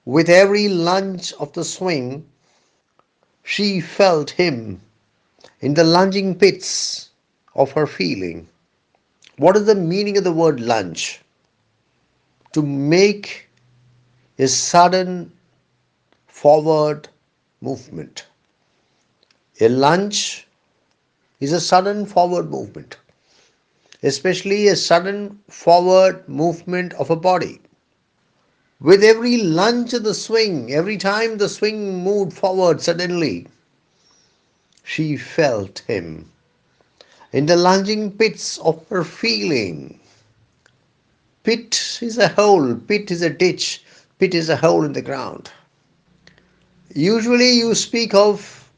With every lunge of the swing, she felt him in the lunging pits of her feeling. What is the meaning of the word lunge? To make a sudden forward movement. A lunge is a sudden forward movement, especially a sudden forward movement of a body. With every lunge of the swing, every time the swing moved forward suddenly, she felt him in the lunging pits of her feeling. Pit is a hole, pit is a ditch, pit is a hole in the ground. Usually you speak of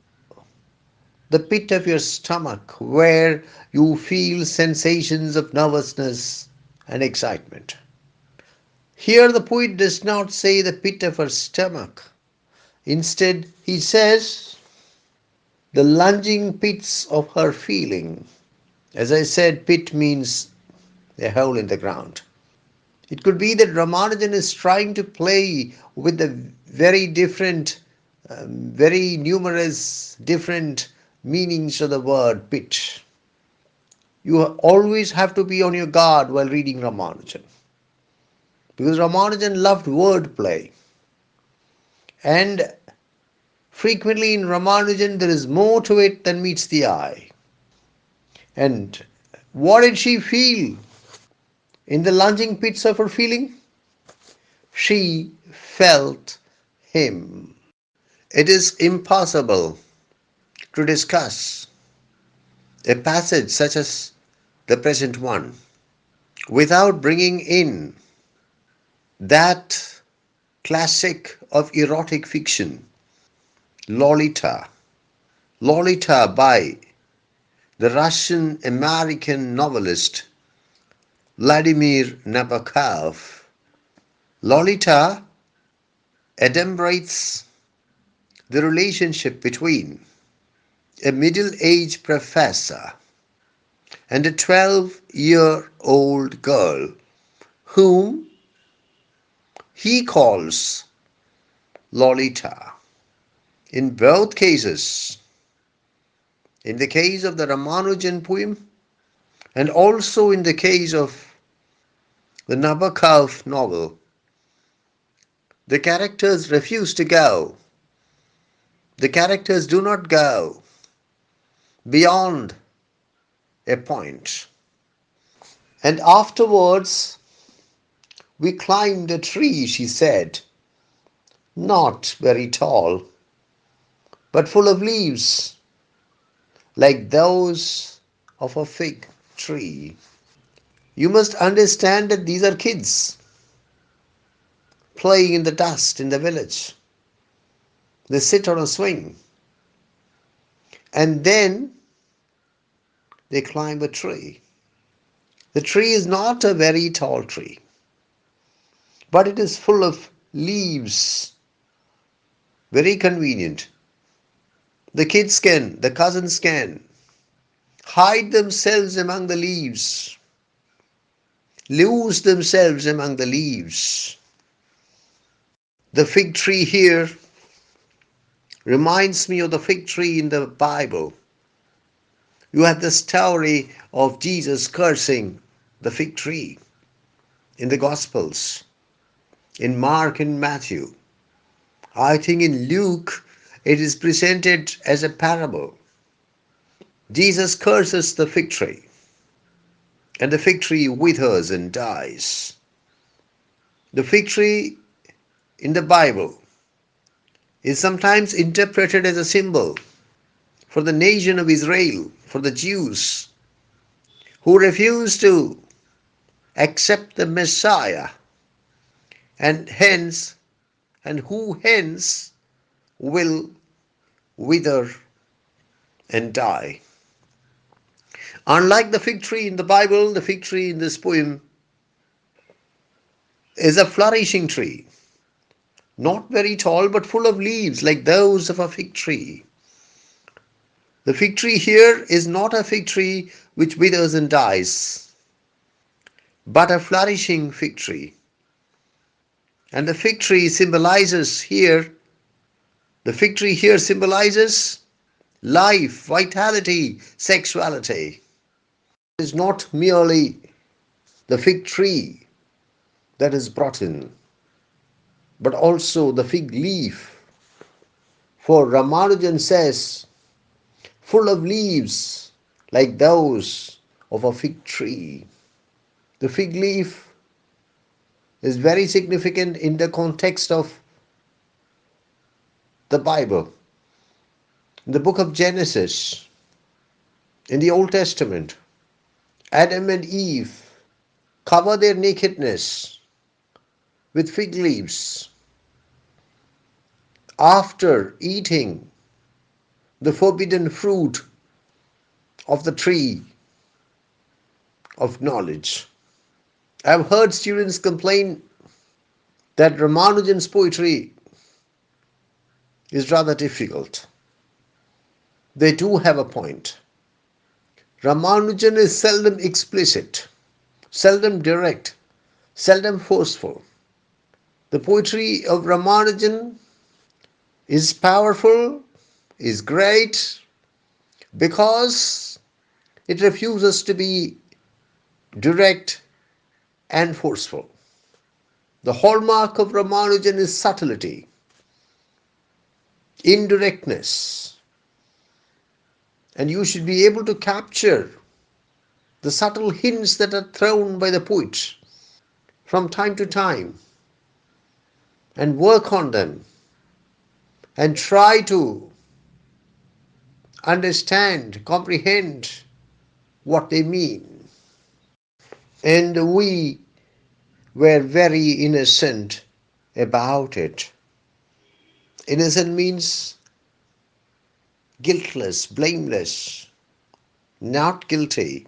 the pit of your stomach where you feel sensations of nervousness and excitement. Here the poet does not say the pit of her stomach. Instead, he says the lunging pits of her feeling. As I said, pit means a hole in the ground. It could be that Ramanujan is trying to play with the very different, very numerous different meanings of the word pit. You always have to be on your guard while reading Ramanujan, because Ramanujan loved wordplay. And frequently in Ramanujan there is more to it than meets the eye. And what did she feel in the lunging pits of her feeling? She felt him. It is impossible to discuss a passage such as the present one without bringing in that classic of erotic fiction, Lolita. Lolita by the Russian American novelist Vladimir Nabokov. Lolita adumbrates the relationship between a middle-aged professor and a 12-year-old girl whom he calls Lolita. In both cases, in the case of the Ramanujan poem and also in the case of the Nabokov novel, the characters refuse to go. The characters do not go beyond a point. And afterwards, we climbed a tree, she said, not very tall, but full of leaves, like those of a fig tree. You must understand that these are kids playing in the dust in the village. They sit on a swing and then they climb a tree. The tree is not a very tall tree, but it is full of leaves. Very convenient. The cousins can hide themselves among the leaves, lose themselves among the leaves. The fig tree here reminds me of the fig tree in the Bible. You have the story of Jesus cursing the fig tree in the Gospels, in Mark and Matthew. I think in Luke it is presented as a parable. Jesus curses the fig tree, and the fig tree withers and dies. The fig tree in the Bible is sometimes interpreted as a symbol for the nation of Israel, for the Jews who refuse to accept the Messiah and who hence will wither and die. Unlike the fig tree in the Bible, the fig tree in this poem is a flourishing tree, not very tall but full of leaves like those of a fig tree. The fig tree here is not a fig tree which withers and dies, but a flourishing fig tree. And the fig tree here symbolizes life, vitality, sexuality. It is not merely the fig tree that is brought in, but also the fig leaf. For Ramanujan says, full of leaves like those of a fig tree. The fig leaf is very significant in the context of the Bible. In the book of Genesis, in the Old Testament, Adam and Eve cover their nakedness with fig leaves after eating the forbidden fruit of the tree of knowledge. I've heard students complain that Ramanujan's poetry is rather difficult. They do have a point. Ramanujan is seldom explicit, seldom direct, seldom forceful. The poetry of Ramanujan is powerful, is great, because it refuses to be direct and forceful. The hallmark of Ramanujan is subtlety, indirectness, and you should be able to capture the subtle hints that are thrown by the poet from time to time and work on them and try to understand, comprehend what they mean. And we were very innocent about it. Innocent means guiltless, blameless, not guilty,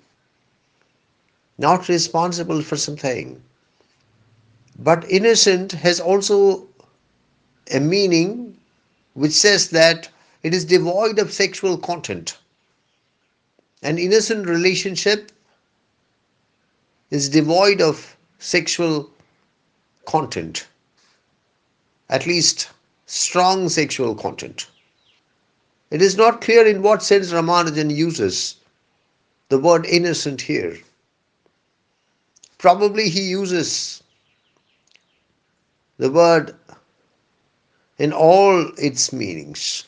not responsible for something. But innocent has also a meaning which says that it is devoid of sexual content. An innocent relationship is devoid of sexual content, at least strong sexual content. It is not clear in what sense Ramanujan uses the word innocent here. Probably he uses the word in all its meanings.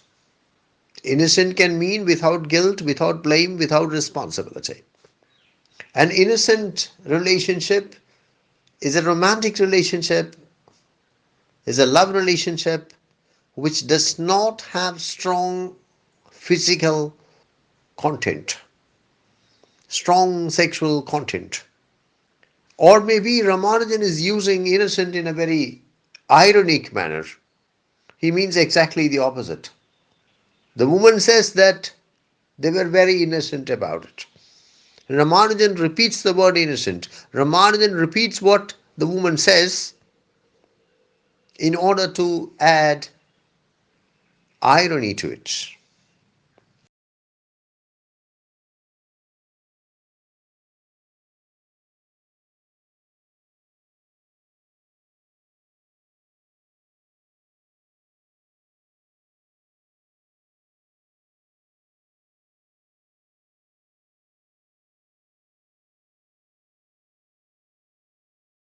Innocent can mean without guilt, without blame, without responsibility. An innocent relationship is a romantic relationship, is a love relationship which does not have strong physical content, strong sexual content. Or maybe Ramanujan is using innocent in a very ironic manner. He means exactly the opposite. The woman says that they were very innocent about it. Ramanujan repeats the word innocent. Ramanujan repeats what the woman says in order to add irony to it.